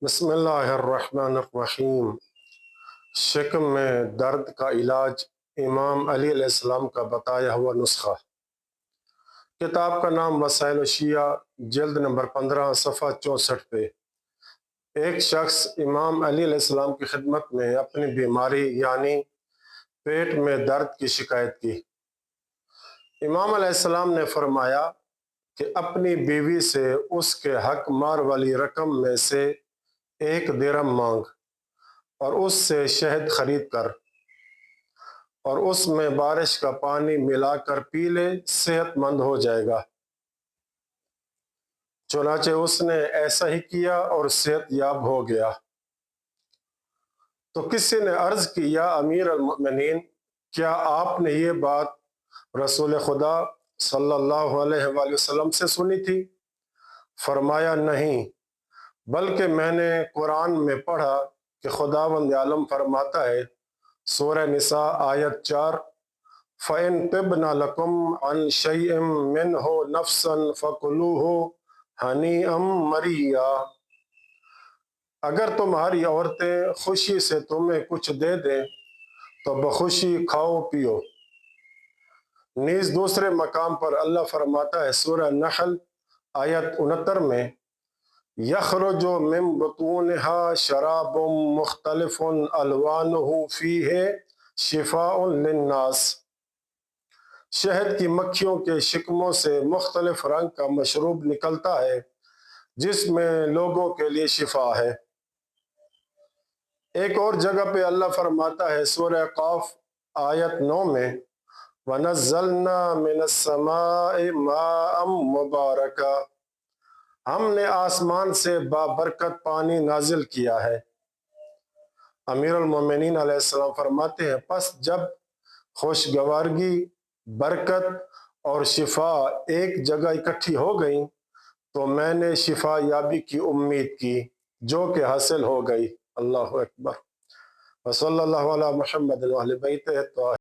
بسم اللہ الرحمن الرحیم۔ شکم میں درد کا علاج، امام علی علیہ السلام کا بتایا ہوا نسخہ۔ کتاب کا نام وسائل الشیعہ، جلد نمبر 15، صفحہ 64 پہ ایک شخص امام علی علیہ السلام کی خدمت میں اپنی بیماری یعنی پیٹ میں درد کی شکایت کی۔ امام علیہ السلام نے فرمایا کہ اپنی بیوی سے اس کے حق مار والی رقم میں سے 1 درہم مانگ اور اس سے شہد خرید کر اور اس میں بارش کا پانی ملا کر پی لے، صحت مند ہو جائے گا۔ چنانچہ اس نے ایسا ہی کیا اور صحت یاب ہو گیا۔ تو کسی نے عرض کی، یا امیر المؤمنین، کیا آپ نے یہ بات رسول خدا صلی اللہ علیہ وآلہ وسلم سے سنی تھی؟ فرمایا، نہیں، بلکہ میں نے قرآن میں پڑھا کہ خداوند عالم فرماتا ہے، سورہ نساء آیت 4، فَإِن طِبْنَ لَكُمْ عَنْ شَيْءٍ مِّنْهُ نَفْسًا فَكُلُوهُ ہَنِیئًا مَرِیًّا۔ اگر تمہاری عورتیں خوشی سے تمہیں کچھ دے دیں تو بخوشی کھاؤ پیو۔ نیز دوسرے مقام پر اللہ فرماتا ہے، سورہ نحل آیت 69 میں، یخرج من بطونها شراب مختلف الوانہ فیہ شفاء للناس۔ شہد کی مکھیوں کے شکموں سے مختلف رنگ کا مشروب نکلتا ہے جس میں لوگوں کے لیے شفا ہے۔ ایک اور جگہ پہ اللہ فرماتا ہے، سورہ قاف آیت 9 میں، وَنَزَّلْنَا مِنَ السَّمَاءِ مَاءً مُبَارَكًا۔ ہم نے آسمان سے بابرکت پانی نازل کیا ہے۔ امیر المومنین علیہ السلام فرماتے ہیں، پس جب خوشگوارگی، برکت اور شفا ایک جگہ اکٹھی ہو گئیں تو میں نے شفا یابی کی امید کی، جو کہ حاصل ہو گئی۔ اللہ اکبر۔ وصلی اللہ علی محمد وآل بیتہ